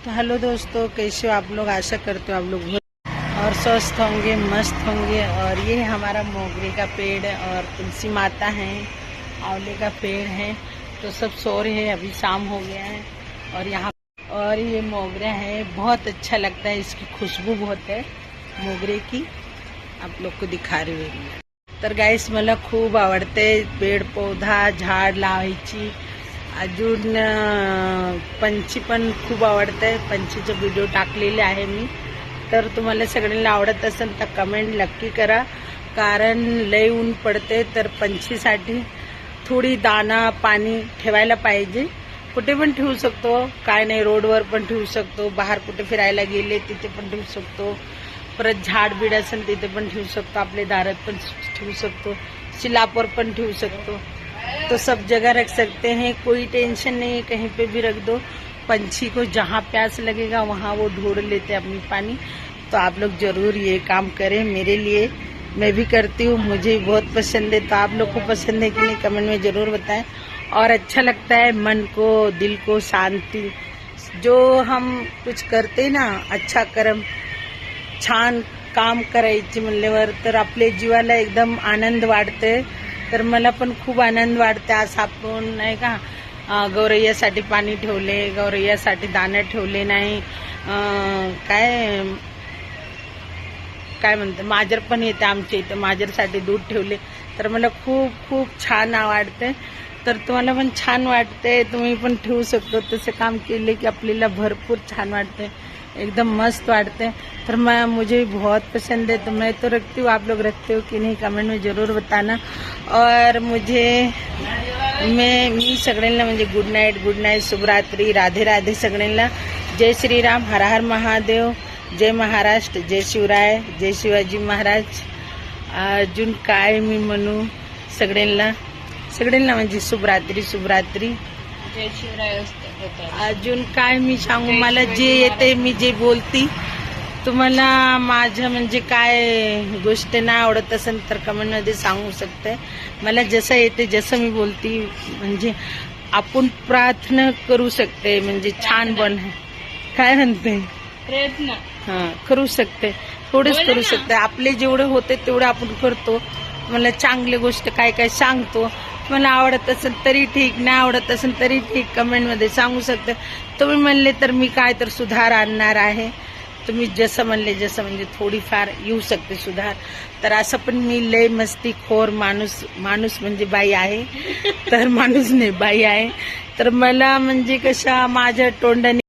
तो हेलो दोस्तों, कैसे हो आप लोग। आशा करते हो आप लोग और स्वस्थ होंगे, मस्त होंगे। और ये हमारा मोगरे का पेड़ और तुलसी माता है, आंवले का पेड़ है। तो सब सो रहे हैं, अभी शाम हो गया है। और यहाँ और ये मोगरा है, बहुत अच्छा लगता है, इसकी खुशबू बहुत है मोगरे की। आप लोग को दिखा रही हूँ। तर गाईस मला खूप आवडते पेड़ पौधा झाड लावायची। अजून पंछी पण खूप आवडते, पंछीचे व्हिडिओ टाकलेले आहे मी। तर तुम्हाला सगळ्यांना आवडत असेल तर कमेंट नक्की करा, कारण लय ऊन पडते तर पंछीसाठी थोडी दाना पाणी ठेवायला पाहिजे। कुठे पण ठेवू शकतो, काय नाही, रोडवर पण ठेवू शकतो, बाहेर कुठे फिरायला गेले तिथे पण ठेवू शकतो, परत झाड बीड असेल तिथे पण ठेवू शकतो, आपले दारात पण ठेवू शकतो, स्लॅपवर पण ठेवू सकतो। तो सब जगह रख सकते हैं, कोई टेंशन नहीं है, कहीं पे भी रख दो। पंछी को जहाँ प्यास लगेगा वहाँ वो ढूंढ लेते हैं अपनी पानी। तो आप लोग जरूर ये काम करें, मेरे लिए मैं भी करती हूँ, मुझे बहुत पसंद है। तो आप लोग को पसंद है कि नहीं कमेंट में जरूर बताएं। और अच्छा लगता है, मन को दिल को शांति, जो हम कुछ करते ना अच्छा कर्म छान काम करायची म्हणल्यावर तर आपल्या जीवाला एकदम आनंद वाटते। तर मला पण खूप आनंद वाटते। आज आपण नाही का गौरैयासाठी पाणी ठेवले, गौरैयासाठी दाणे ठेवले, नाही काय काय म्हणते माजर पण येते आमच्या इथे, माजरसाठी दूध ठेवले। तर मला खूप खूप छान आवडते। तर तुम्हाला पण छान वाटते, तुम्ही पण ठेवू शकतो। तसे काम केले की आपल्याला भरपूर छान वाटते, एकदम मस्त वाटते। तर मुझे बहुत पसंद है, तो मैं तो रखती हूँ। आप लोग रखते हो कि नहीं कमेंट में जरूर बताना। और मी सगळ्यांना म्हणजे गुड नाईट, शुभरात्री, राधे राधे सगळ्यांना। जय श्रीराम, हर हर महादेव, जय महाराष्ट्र, जय शिवराय, जय शिवाजी महाराज। अजून काय मी म्हणू सगळ्यांना म्हणजे शुभरात्री जय शिवराय। अजून काय मी सांगू, मला जे येते मी जे बोलती। तुम्हाला माझं म्हणजे काय गोष्ट नाही आवडत असेल तर कमेंट मध्ये सांगू शकते। मला जसं येते जसं मी बोलती, म्हणजे आपण प्रार्थना करू शकते, म्हणजे छान बन काय म्हणते प्रयत्न करू शकते, थोडेच करू शकते। आपले जेवढे होते तेवढे आपण करतो। मला चांगली गोष्ट काय काय सांगतो, मला आवडत असेल तरी ठीक, नाही आवडत असेल तरी ठीक, कमेंट मध्ये सांगू शकते। तुम्ही म्हणले तर मी काय तर सुधार आणणार आहे। तुम्ही जसं म्हणले जसं म्हणजे थोडीफार येऊ शकते सुधार। तर असं पण मी लय मस्तीखोर माणूस म्हणजे बाई आहे, तर माणूस नाही बाई आहे। तर मला म्हणजे कशा माझ्या तोंडाने